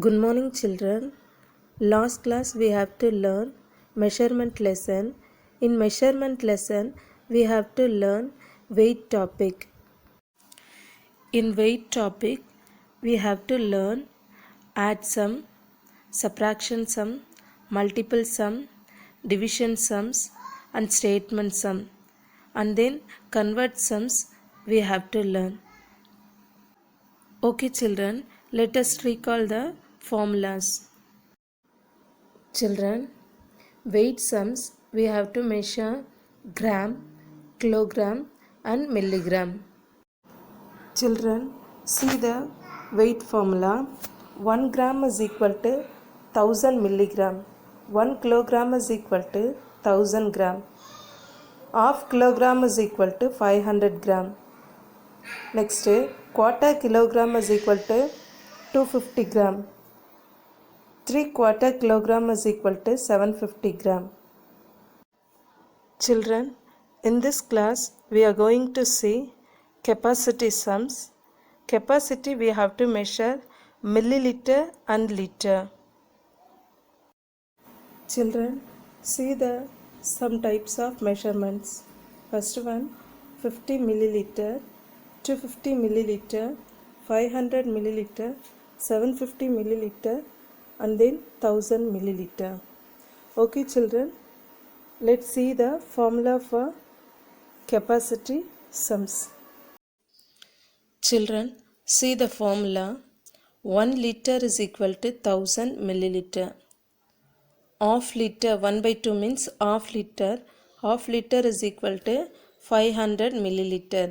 Good morning, children. Last class we have to learn measurement lesson. In measurement lesson, we have to learn weight topic. In weight topic, we have to learn add sum, subtraction sum, multiple sum, division sums, and statement sum. And then convert sums we have to learn. Okay, children, let us recall the formulas. Children, weight sums we have to measure gram, kilogram, and milligram. Children, see the weight formula. 1 gram is equal to 1000 milligram. 1 kilogram is equal to 1000 gram. Half kilogram is equal to 500 gram. Next, quarter kilogram is equal to 250 gram. 3/4 kilogram is equal to 750 gram. Children, in this class we are going to see capacity sums. Capacity we have to measure milliliter and liter. Children, see the some types of measurements. First one, 50 milliliter, 250 milliliter, 500 milliliter, 750 milliliter, and then 1000 milliliter. Okay, children, let's see the formula for capacity sums. Children, see the formula. 1 liter is equal to 1000 milliliter. Half liter, 1/2 means half liter. Half liter is equal to 500 milliliter.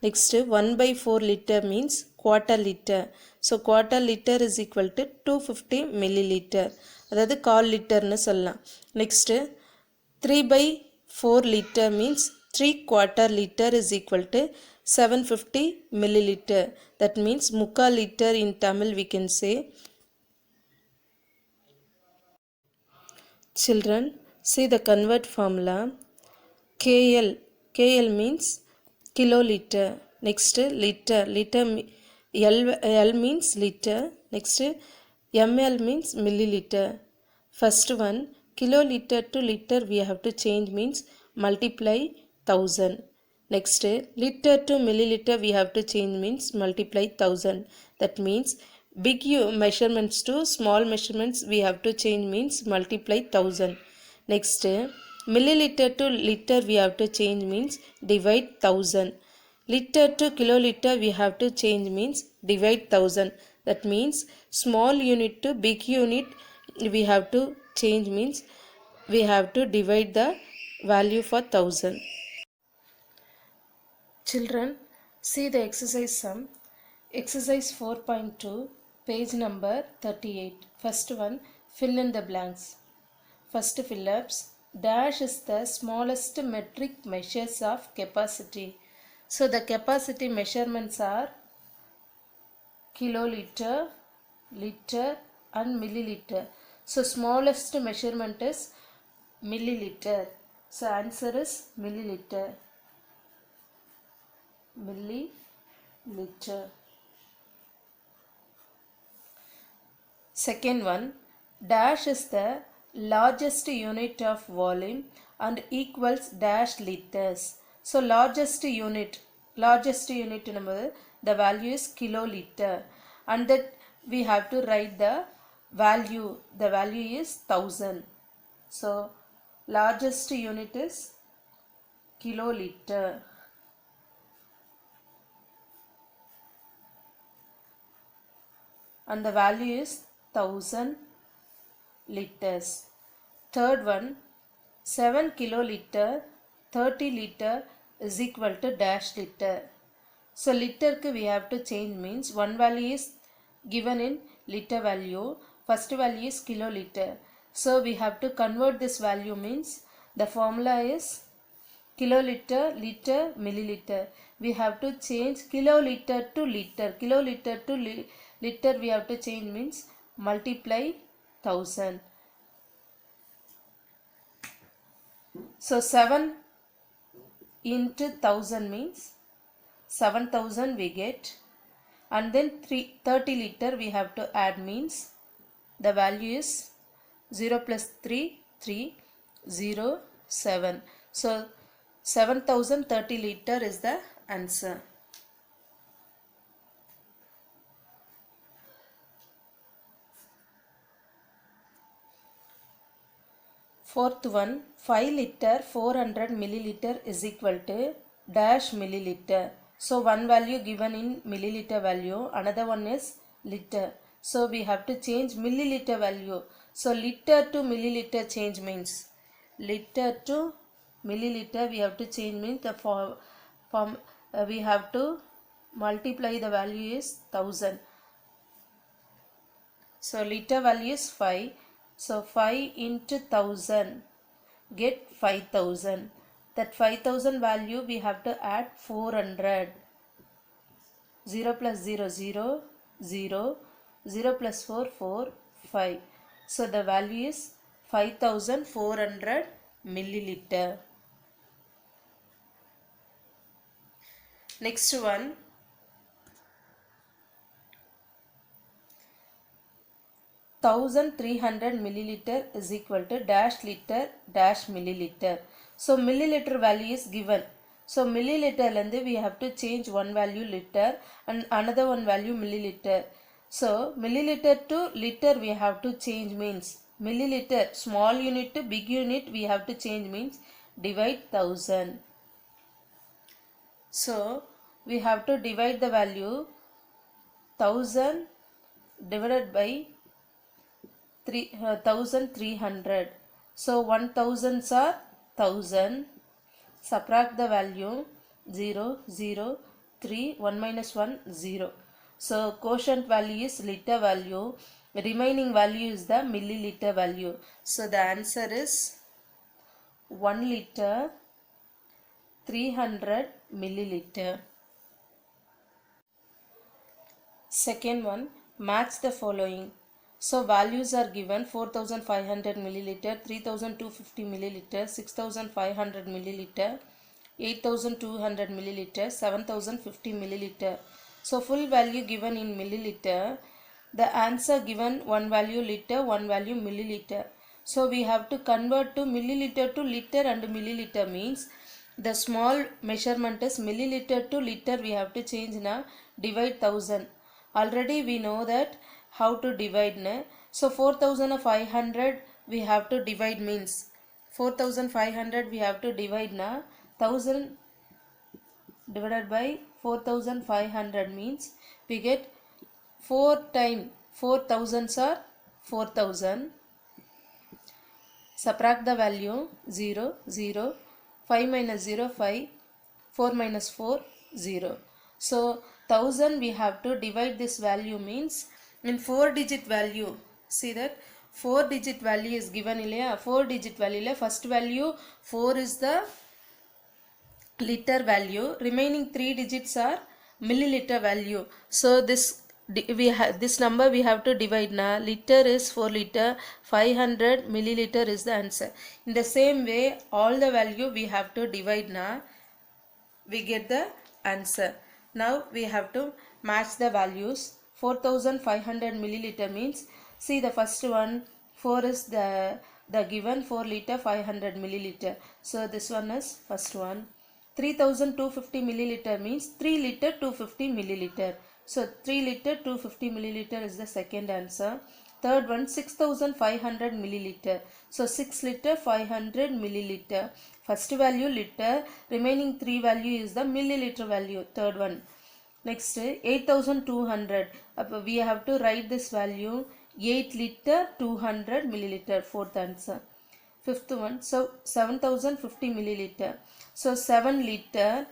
Next, 1/4 liter means quarter liter. So, quarter liter is equal to 250 milliliter. அதாவது கால் லிட்டர்னு சொல்லலாம். Next 3/4 liter means 3/4 liter is equal to 750 milliliter. That means முக்கால் liter in Tamil we can say. Children, see the convert formula. KL means kiloliter. Next, liter. L means liter. Next, ml means milliliter. First one, kiloliter to liter we have to change means multiply 1000. Next, liter to milliliter we have to change means multiply 1000. That means big measurements to small measurements we have to change means multiply 1000. Next, milliliter to liter we have to change means divide 1000. Liter to kiloliter we have to change means divide 1000. That means small unit to big unit we have to change means we have to divide the value for 1000. Children, see the exercise sum. Exercise 4.2, page number 38. First one, fill in the blanks. First fill-ups. Dash is the smallest metric measures of capacity. So the capacity measurements are kiloliter, liter, and milliliter. So smallest measurement is milliliter. So answer is milliliter. Milliliter. Second one, dash is the largest unit of volume and equals dash liters. So largest unit number, the value is kiloliter, and that we have to write the value is 1000. So largest unit is kiloliter. And the value is 1000 liters. Third one, 7 kiloliter, 30 liter is equal to dash liter. So liter we have to change means one value is given in liter value. First value is kiloliter. So we have to convert this value means the formula is kiloliter, liter, milliliter. We have to change kiloliter to liter. Kiloliter to liter we have to change means multiply 1000. So 7 into 1000 means 7000 we get, and then 30 liter we have to add means The value is 0 plus 3, 3, 0, 7. So 7030 liter is the answer. Fourth one, 5 liter 400 milliliter is equal to dash milliliter. So one value given in milliliter value, another one is liter. So we have to change milliliter value. So liter to milliliter change means, liter to milliliter we have to change means the form we have to multiply the value is 1000. So liter value is 5. So 5 into 1000 get 5000. That 5000 value we have to add 400. 0 plus 0, 0, 0, 0 plus 4, 4, 5. So the value is 5400 milliliter. Next one, 1300 milliliter is equal to dash liter dash milliliter. So milliliter value is given. So milliliter and we have to change one value liter and another one value milliliter. So milliliter to liter we have to change means, milliliter small unit to big unit we have to change means divide 1000. So we have to divide the value 1000 divided by 1300. So 1000s are 1000. Subtract the value 0, 0, 3, 1 minus 1, 0. So quotient value is liter value. Remaining value is the milliliter value. So the answer is 1 liter 300 milliliter. Second one, match the following. So values are given 4500 milliliter, 3250 milliliter, 6500 milliliter, 8200 milliliter, 7050 milliliter. So full value given in milliliter. The answer given one value liter, one value milliliter. So we have to convert to milliliter to liter and milliliter means the small measurement is milliliter to liter we have to change na, divide 1000. Already we know that how to divide na. So 4500 we have to divide means 4500 we have to divide na, 1000 divided by 4500 means we get 4 times 4000s are 4000. Subtract the value 0, 0, 5 minus 0, 5, 4 minus 4, 0. So 1000 we have to divide this value means in 4 digit value. See that 4 digit value is given illaya, 4 digit value first value 4 is the liter value, remaining 3 digits are milliliter value. So this number we have to divide na, liter is 4 liter, 500 milliliter is the answer. In the same way all the value we have to divide na, we get the answer. Now we have to match the values. 4500 milliliter means, see the first one 4 is the given 4 liter 500 milliliter. So this one is first one. 3250 milliliter means 3 liter 250 milliliter. So 3 liter 250 milliliter is the second answer. Third one 6500 milliliter. So 6 liter 500 milliliter. First value liter, remaining 3 value is the milliliter value. Third one. Next 8200. We have to write this value 8 liter 200 milliliter. Fourth answer. Fifth one, so 7050 milliliter. So 7 liter.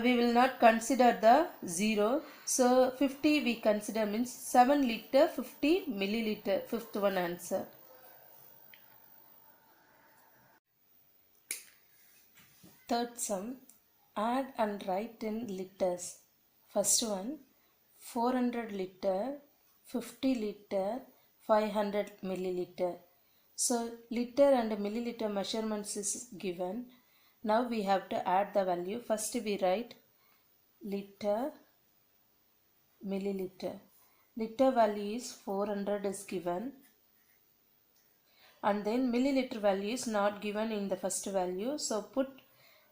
We will not consider the 0. So 50 we consider means 7 liter 50 milliliter. Fifth one answer. Third sum, add and write in liters. First one 400 liter, 50 liter, 500 milliliter. So liter and milliliter measurements is given. Now we have to add the value. First we write liter, milliliter. liter value is 400 is given, and then milliliter value is not given in the first value, so put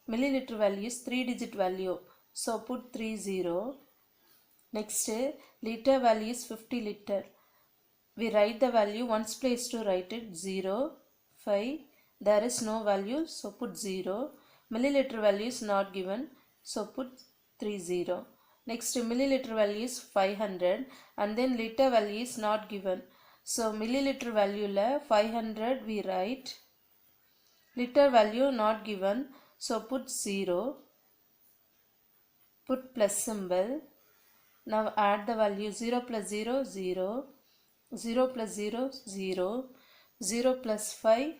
milliliter value is 3-digit value, so put 30. Next, liter value is 50 liter. We write the value ones place to write it 0, 5. There is no value, so put 0. Milliliter value is not given, so put 30. Next, milliliter value is 500, and then liter value is not given. So milliliter value la 500 we write. Liter value not given, so put 0. Put plus symbol. Now add the value 0 plus 0, 0. 0 plus 0, 0. 0 plus 5,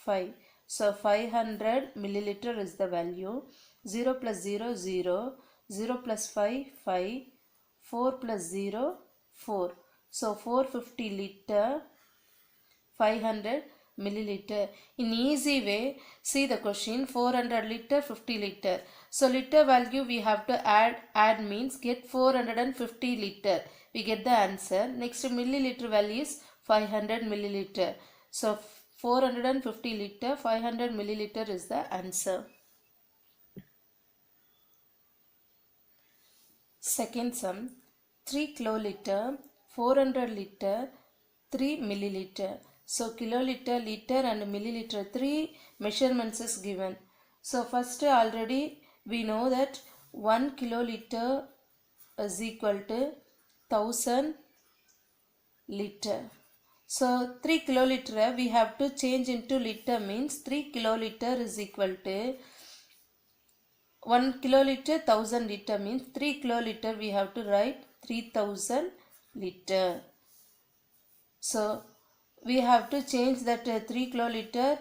5. So 500 milliliter is the value. 0 plus 0, 0. 0 plus 5, 5. 4 plus 0, 4. So 450 liter, 500 milliliter. In easy way, see the question, 400 liter, 50 liter. So liter value we have to add means get 450 liter. We get the answer. Next, milliliter value is 500 milliliter. So 450 liter, 500 milliliter is the answer. Second sum, 3 kiloliter, 400 liter, 3 milliliter. So kiloliter, liter and milliliter, 3 measurements is given. So first already we know that 1 kiloliter is equal to 1000 liter. So 3 kiloliter we have to change into liter, means 3 kiloliter is equal to 1 kiloliter 1000 liter, means 3 kiloliter we have to write 3000 liter. So we have to change that 3 kiloliter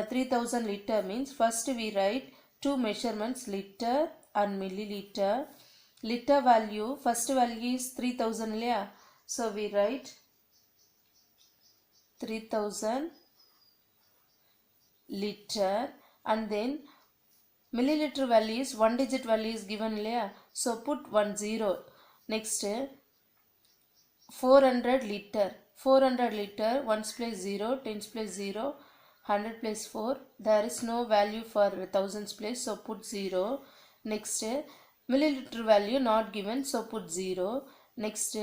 3000 liter, means first we write two measurements, liter and milliliter. Liter value, first value is 3000 liya, so we write 3000 liter, and then milliliter value is 1-digit value is given liya, so put 10. Next, 400 liter. 400 liter, 1's place 0, 10's place 0, 100 place 4. There is no value for 1000's place, so put 0. Next, milliliter value not given, so put 0. Next,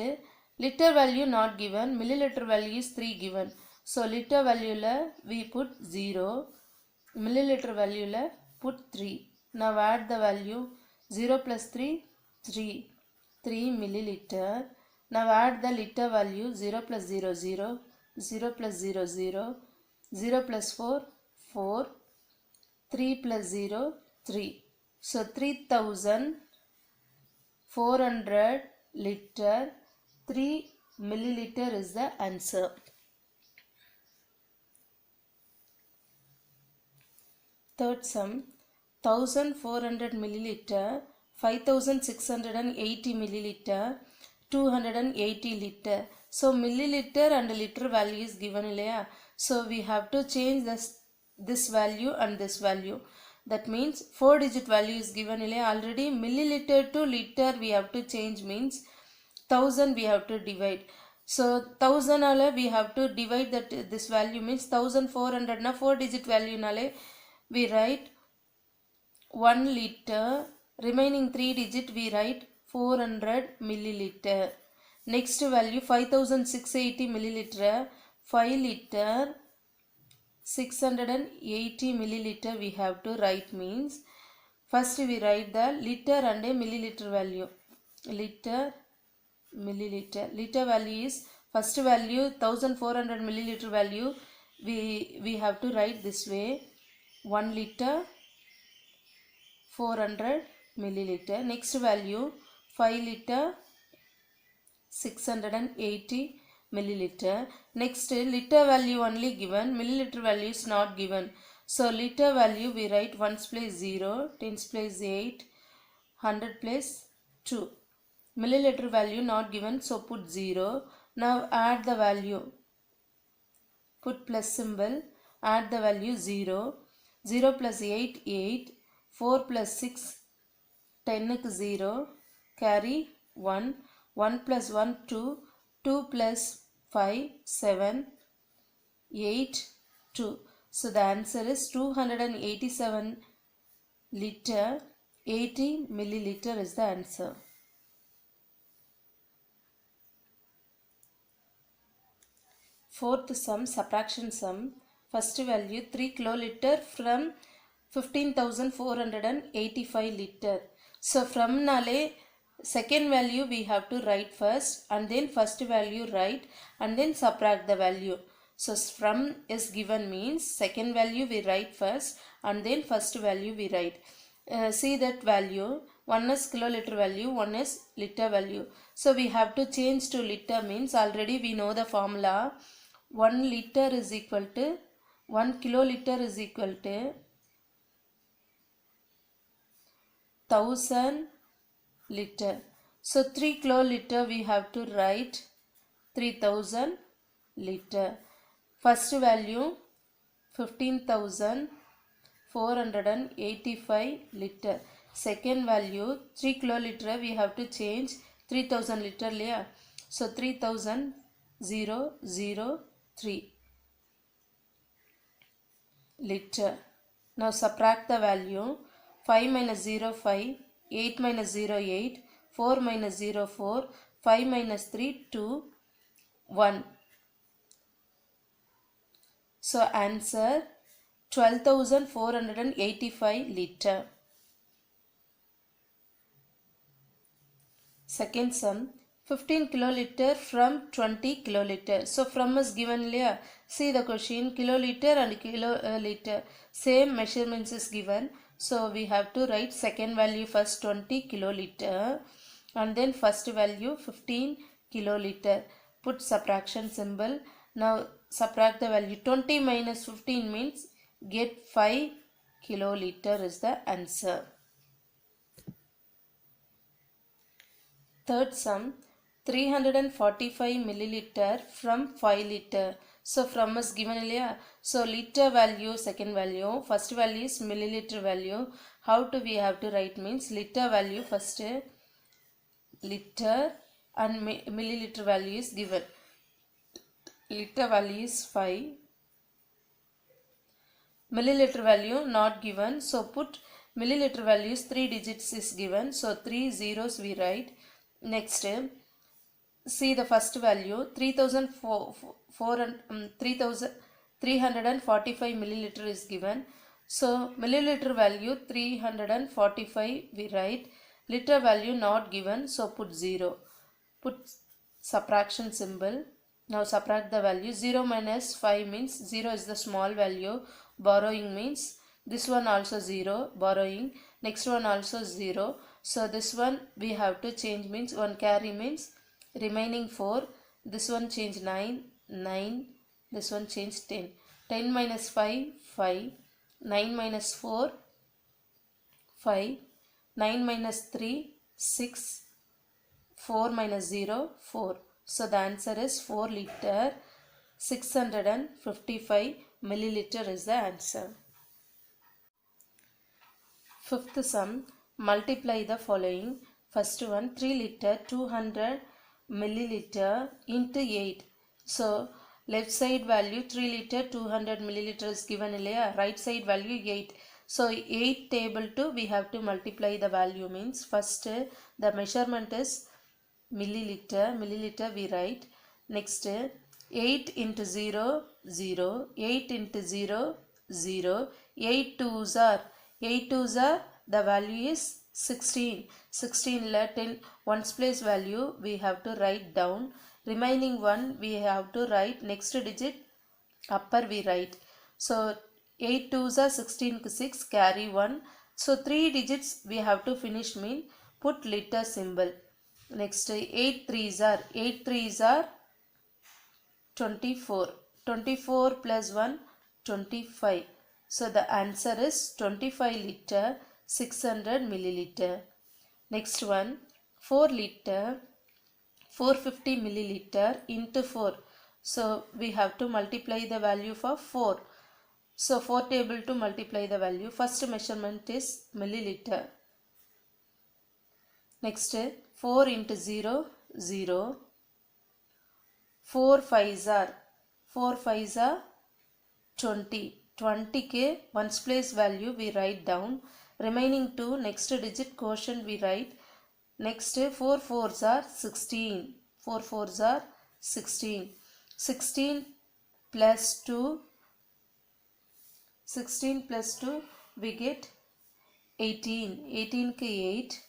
liter value not given, milliliter value is 3 given. So liter value la we put 0, milliliter value la put 3. Now add the value 0 plus 3, 3 milliliter. Now add the liter value 0 plus 0, 0. 0 plus 0, 0. 0 plus 4, 4. 3 plus 0, 3. So 3400 liter, 3 milliliter is the answer. Third sum, 1400 milliliter, 5680 milliliter, 280 liter. So milliliter and liter value is given liya. So we have to change this value and this value. That means 4-digit value is given liya. Already milliliter to liter we have to change, means 1000 we have to divide. So 1000 ala we have to divide that this value, means 1400 na 4-digit value nale we write 1 liter. Remaining 3-digit we write 400 milliliter. Next value 5680 milliliter, 5 liter 680 milliliter we have to write, means first we write the liter and a milliliter value. Liter, milliliter. Liter value is first value 1400 milliliter value we have to write this way, 1 liter 400 milliliter. Next value 5 liter 680 milliliter. Next, liter value only given, milliliter value is not given. So liter value we write 1's place 0, 10's place 8, 100 place 2. Milliliter value not given, so put 0. Now add the value, put plus symbol, add the value 0. 0 plus 8, 8. 4 plus 6, 10 க்கு 0, carry 1. 1 plus 1, 2. 2 plus 5, 7, 8, 2. So the answer is 287 liter, 80 milliliter is the answer. Fourth sum, subtraction sum. First value 3 kiloliter from 15,485 liter. So from nale second value we have to write first and then first value write and then subtract the value. So from is given means second value we write first and then first value we write. See that value, one is kiloliter value, one is liter value. So we have to change to liter means already we know the formula. 1 liter is equal to 1 kiloliter is equal to 1000 liter. So 3 kiloliter we have to write 3000 liter. First value 15,485 liter. Second value 3 kiloliter we have to change 3000 liter layer. So 30,003 liter. Now subtract the value. 5 minus 0 5, 8 minus 0 8, 4 minus 0 4, 5 minus 3 2, 1. So answer 12,485 liter. Second sum, 15 kiloliter from 20 kiloliter. So from is given here. See the question, kiloliter and kiloliter. Same measurements is given. So we have to write second value first 20 kiloliter and then first value 15 kiloliter. Put subtraction symbol. Now subtract the value. 20 minus 15 means get 5 kiloliter is the answer. Third sum, 345 milliliter from 5 liter. So from is given here. So liter value, second value, first value is milliliter value. How do we have to write means liter value first, liter and milliliter value is given. Liter value is 5. Milliliter value not given. So put milliliter values 3 digits is given. So 3 zeros we write. Next, see the first value 3,345 milliliter is given. So milliliter value 345 we write. Liter value not given, so put 0. Put subtraction symbol. Now subtract the value. 0 minus 5 means 0 is the small value. Borrowing means this one also 0. Borrowing. Next one also 0. So this one we have to change means 1 carry means remaining 4. This one change 9. 9. This one change 10. 10 minus 5, 5. 9 minus 4, 5. 9 minus 3, 6. 4 minus 0, 4. So the answer is 4 liter. 655 milliliter is the answer. Fifth sum, multiply the following. First one, 3 liter 200 milliliter into 8. So left side value 3 liter 200 milliliter is given here. Right side value 8. So 8 table 2 we have to multiply the value means first the measurement is milliliter. Milliliter we write. Next 8 into 0 0. 8 into 0 0. 8 twos are 8 twos are the value is 16. 16 let in ones place value we have to write down. Remaining one we have to write next digit upper we write. So 8 twos are 16 6 carry 1. So 3 digits we have to finish mean put liter symbol. Next 8 threes are 24. 24 plus 1 25. So the answer is 25 liter 600 milliliter. Next one 4 liter 450 milliliter into 4. So we have to multiply the value for 4. So 4 table to multiply the value. First measurement is milliliter. Next 4 into 0 0. 4 5s are 20. 20 के ones place value we write down. Remaining 2 next digit quotient we write. Next 4 4s are 16. 4 4s are 16. 16 plus 2 we get 18. 18 ke 8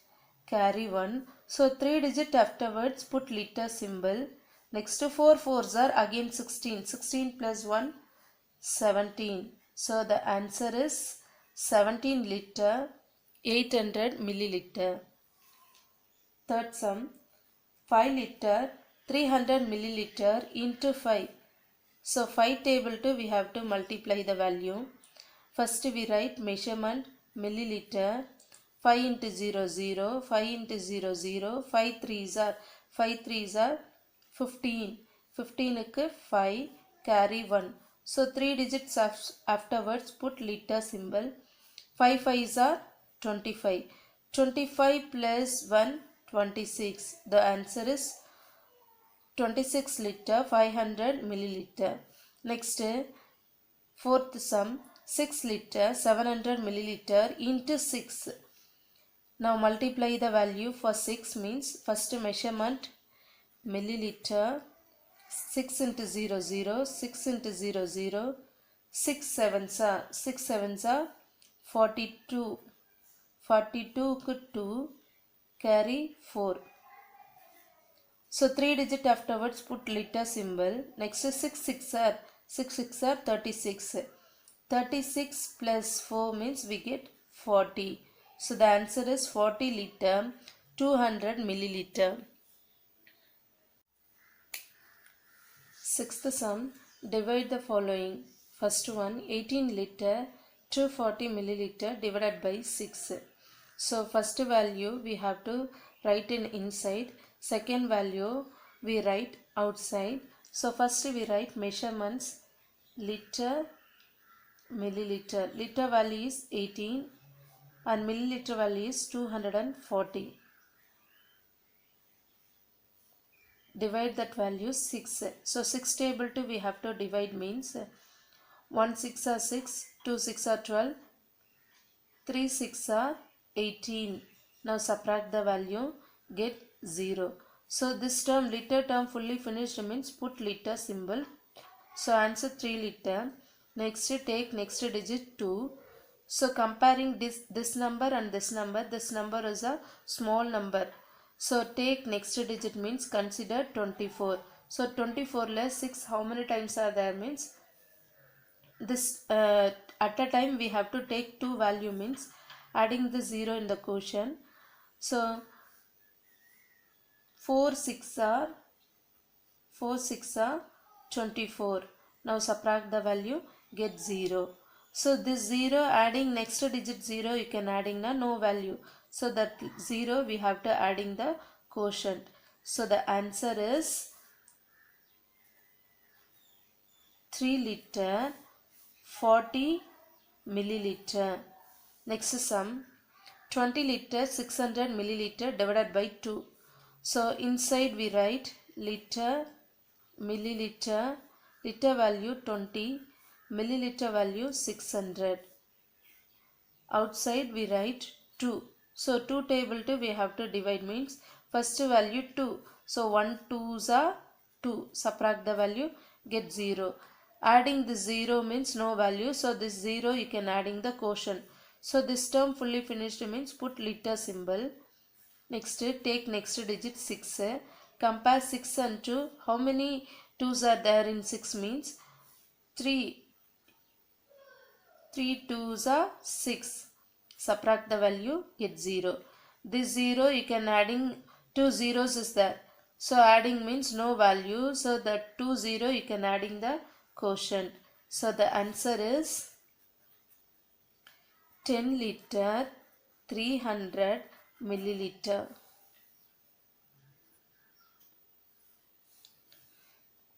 carry 1. So 3 digit afterwards put liter symbol. Next 4 4s are again 16. 16 plus 1 17. So the answer is 17 liter 800 milliliter. Third sum, 5 liter 300 milliliter into 5. So 5 table 2 we have to multiply the value. First we write measurement milliliter. 5 into 0 0, 5 into 0 0, 5 3s are 15. 15 க்கு 5 carry 1. So 3 digits afterwards put liter symbol. 5 5s are 25. 25 plus 1 26. The answer is 26 liter 500 milliliter. Next fourth sum, 6 liter 700 milliliter into 6. Now multiply the value for 6 means first measurement milliliter. 6 into 0 0, 6 into 0 0, 6 sevens are 42. 42 க்கு 2 carry 4. So 3 digit afterwards put liter symbol. Next 6 6 are 36. 36 plus 4 means we get 40. So the answer is 40 liter 200 milliliter. Sixth sum, divide the following. First one, 18 liter 240 milliliter divided by 6. So first value we have to write in inside. Second value we write outside. So first we write measurements liter milliliter. Liter value is 18 and milliliter value is 240. Divide that value 6. So 6 table 2 we have to divide means 1 6 are 6, 2 6 are 12, 3 6 are 18. Now subtract the value, get 0. So this term liter term fully finished means put liter symbol. So answer 3 liter. Next take next digit 2. So comparing this number and this number is a small number. So take next digit means consider 24. So 24 less 6 how many times are there means this at a time we have to take 2 value means adding the 0 in the quotient. So 4 6 are 24. Now subtract the value, get 0. So this 0 adding next digit 0 you can adding no value. So that 0 we have to adding the quotient. So the answer is 3 liter 40 milliliter. Next sum, 20 liter 600 milliliter divided by 2. So inside we write liter milliliter. Liter value 20, milliliter value 600. Outside we write 2. So 2 table 2 we have to divide means first value 2. So 1 2s are 2. Subtract the value, get 0. Adding the 0 means no value. So this 0 you can adding the quotient. So this term fully finished means put liter symbol. Next take next digit 6. Compare 6 and 2. How many 2s are there in 6 means 3. 3 2s are 6. Subtract the value, get 0. This 0 you can adding 2 zeros is there. So adding means no value. So that 2 0 you can adding the quotient. So the answer is 10 liter 300 milliliter.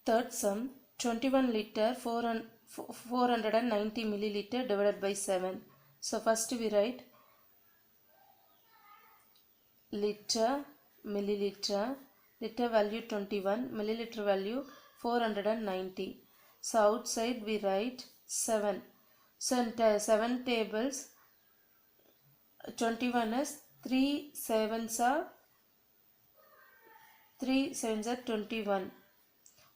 Third sum, 21 liter 490 milliliter divided by 7. So first we write liter milliliter. Liter value 21, milliliter value 490. So outside we write 7. So in 7 tables, 21 is 3 sevens are 21.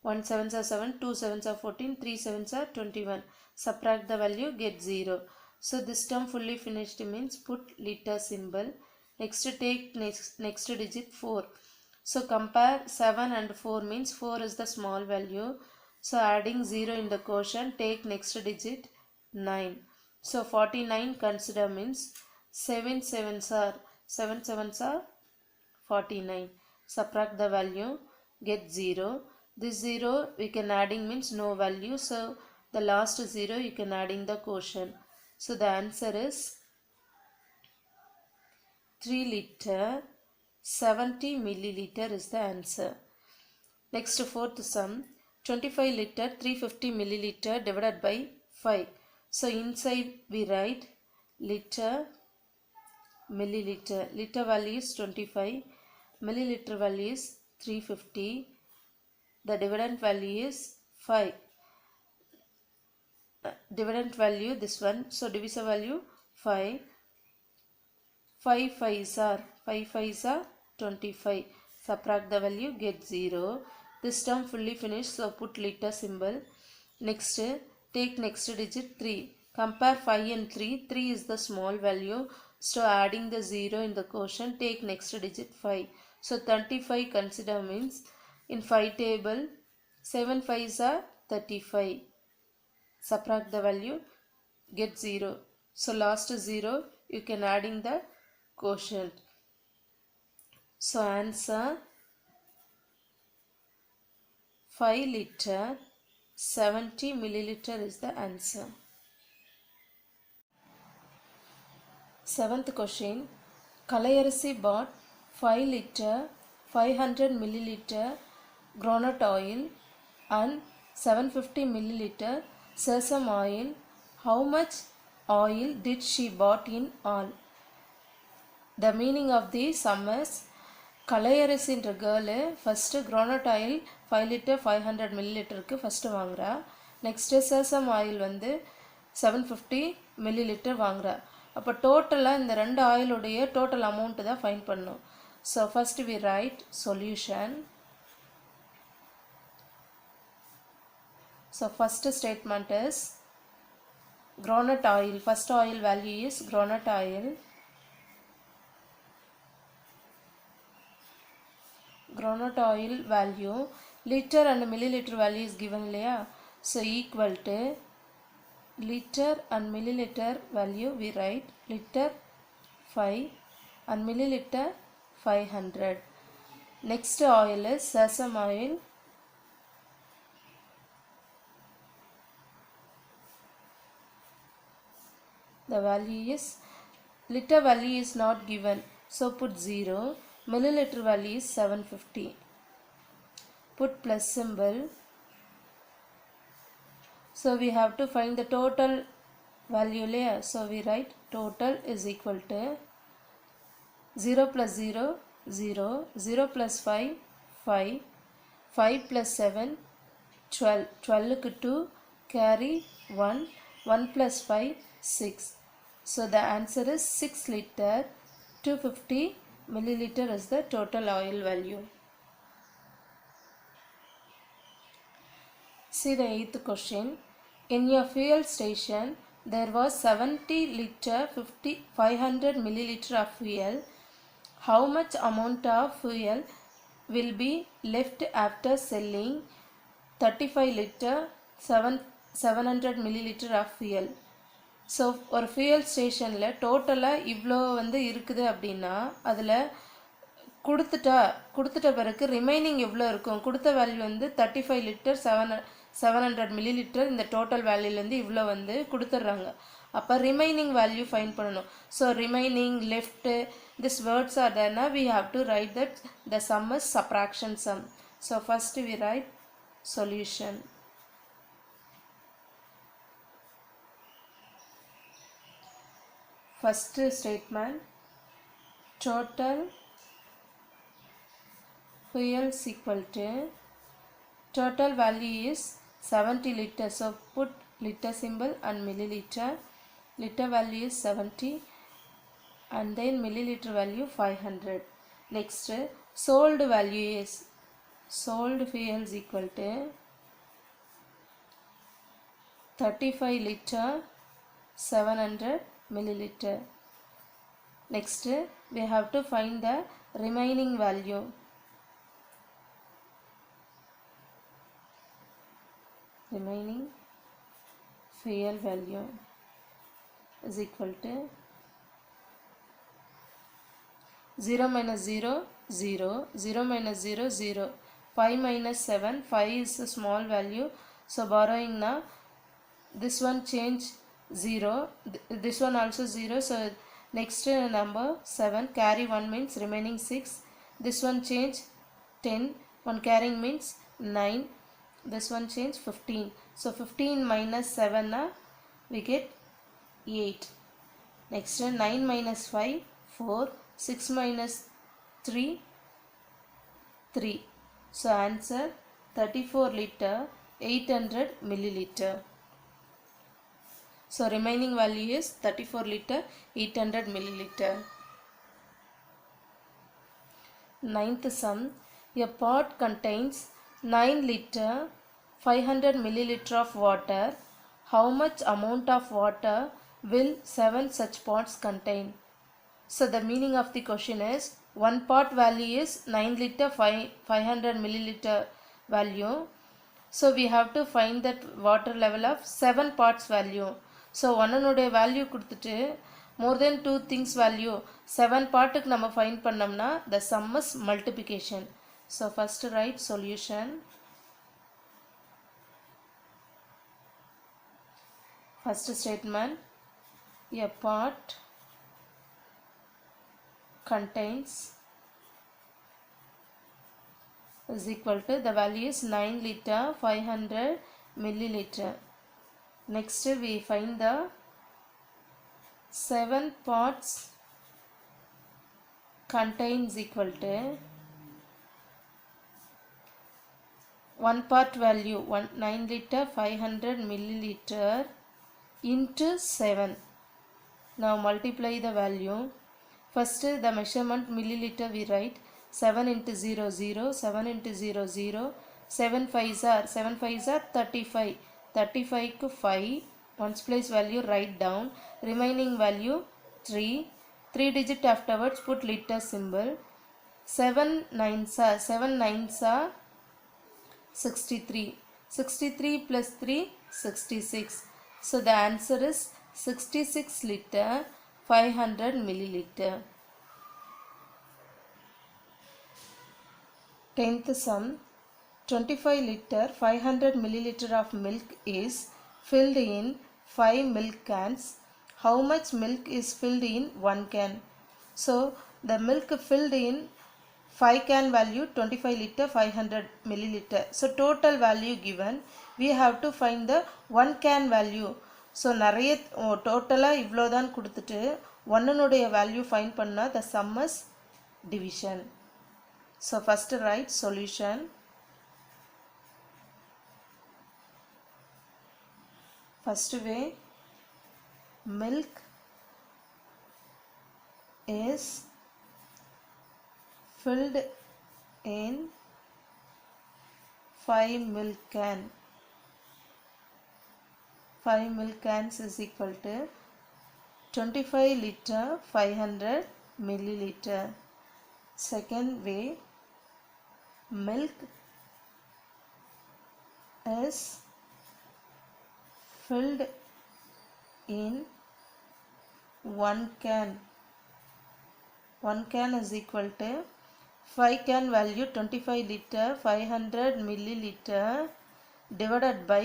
1 sevens are 7, 2 sevens are 14, 3 sevens are 21. Subtract the value, get 0. So this term fully finished means put liter symbol. Next take next digit 4. So compare 7 and 4 means 4 is the small value. So adding 0 in the quotient, take next digit 9. So 49 consider means 7 sevens are 49. Subtract the value, get 0. This 0 we can adding means no value. So the last 0 you can adding the quotient. So the answer is 3 liter 70 milliliter is the answer. Next fourth sum, 25 liter 350 milliliter divided by 5. So inside we write liter, milliliter. Liter value is 25, milliliter value is 350. The dividend value is 5. Dividend value this one. So divisor value 5. 5 5s are 25. Subtract the value, get 0. This term fully finished, so put liter symbol. Next take next digit 3. Compare 5 and 3. 3 is the small value. So adding the 0 in the quotient, take next digit 5. So 35 consider means in 5 table 7 5s are 35. Subtract the value, get 0. So last 0 you can add in the quotient. So answer 5 liter 70 milliliter is the answer. Seventh question. Kalayarisi bought 5 liter 500 milliliter groundnut oil and 750 milliliter sesame oil. How much oil did she bought in all? The meaning of the sum is Kalayarisiன்ற girl first groundnut oil 5 litre 500 milliliterக்கு first வாங்குறா. Next sesame oil வந்து 750 milliliter வாங்குறா. அப்போ டோட்டலாக இந்த ரெண்டு ஆயிலுடைய டோட்டல் அமௌண்ட்டு தான் ஃபைண்ட் பண்ணணும். So first we write solution. So first statement is groundnut oil. First oil value is groundnut oil. Groundnut oil value liter and milliliter value is given இல்லையா. So equal to liter and milliliter value we write liter 5 and milliliter 500. Next oil is sesame oil. The value is liter value is not given, so put 0. Milliliter value is 750. Put plus symbol. So we have to find the total value layer. So we write total is equal to 0 plus 0 0, 0 plus 5 5, 5 plus 7 12, 12 க்கு 2 carry 1, 1 plus 5 6. So the answer is 6 liter 250 milliliter is the total oil value. See the 8th question. In your fuel station there was 70 liter 500 milliliter of fuel. How much amount of fuel will be left after selling 35 liter 700 milliliter of fuel? So ஒரு fuel ஸ்டேஷனில் டோட்டலாக இவ்வளோ வந்து இருக்குது அப்படின்னா அதில் கொடுத்துட்ட பிறகு ரிமைனிங் எவ்வளோ இருக்கும்? கொடுத்த வேல்யூ வந்து 35 லிட்டர் 700 milliliter. இந்த டோட்டல் வேல்யூலேருந்து இவ்வளோ வந்து கொடுத்துட்றாங்க. அப்போ ரிமைனிங் வேல்யூ ஃபைண்ட் பண்ணணும். So remaining left this words are தேர்னா we have to write that the sum is subtraction sum. So first we write solution. First statement, total fuel is equal to Total value is 70 liters. So put liter symbol and milliliter. Liter value is 70 and then milliliter value 500. Next, sold value is sold fuel is equal to 35 liter 700 milliliter. Next, we have to find the remaining value. Remaining fuel value is equal to 0 minus 0, 0, 0 minus 0, 0, 5 minus 7, 5 is a small value. So borrowing now, this one change 0, this one also 0. So next number 7, carry 1 means remaining 6. This one change 10, 1 carrying means 9. This one change 15. So 15 minus 7 we get 8. Next 9 minus 5 4. 6 minus 3 3. So answer 34 liter 800 milliliter. So remaining value is 34 liter 800 milliliter. Ninth sum. A pot contains 9 liter 500 milliliter of water. How much amount of water will 7 such pots contain? So the meaning of the question is, one pot value is 9 liter 500 milliliter value. So we have to find that water level of 7 pots value. So one another value kudutittu more than 2 things value 7 part நம்ம find பண்ணோம்னா the sum is multiplication. So first write solution. First statement, a pot contains is equal to, the value is 9 liter 500 milliliter. Next we find the 7 pots contains equal to 1 part value 9 liter 500 milliliter into 7. Now multiply the value. First the measurement milliliter we write 7 into 0 0, 7 into 0 0, 7 5s are 35, 35 ku 5, ones place value write down, remaining value 3 digit afterwards put liter symbol, 7 9s are 63, 63 plus 3 66. So the answer is 66 liter 500 milliliter. 10th sum. 25 liter 500 milliliter of milk is filled in 5 milk cans. How much milk is filled in 1 can? So the milk filled in 5 can value 25 liter 500 milliliter. So total value given, we have to find the 1 can value. So நிறைய டோட்டலாக இவ்வளோ தான் கொடுத்துட்டு ஒன்னுடைய value find பண்ணால் the sum is division. So first write solution. First way, milk is filled in 5 milk can. 5 milk cans is equal to 25 liter 500 milliliter. Second way, milk is filled in 1 can. 1 can is equal to 5 can value 25 liter 500 milliliter divided by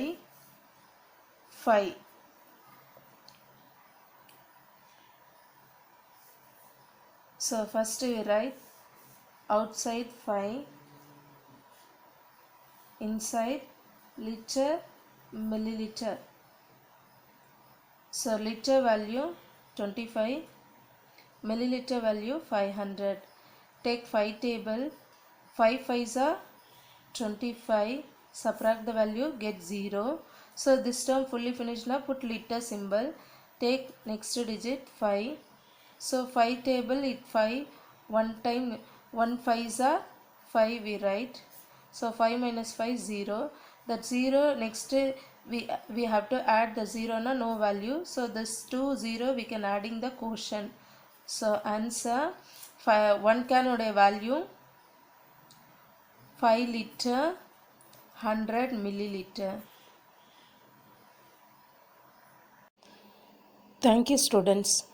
5. So first we write outside 5, inside liter milliliter. So liter value 25, milliliter value 500. Take 5 table, 5 5s are 25, subtract the value, get 0. So this term fully finished. Now put liter symbol, take next digit 5. So 5 table, it 5, 1 time 1 5s are 5 we write. So 5 minus 5 0. That 0 next we have to add the 0 na no value. So this 2 0 we can adding the quotient. So answer 1 can oda value 5 liter 100 milliliter. Thank you students.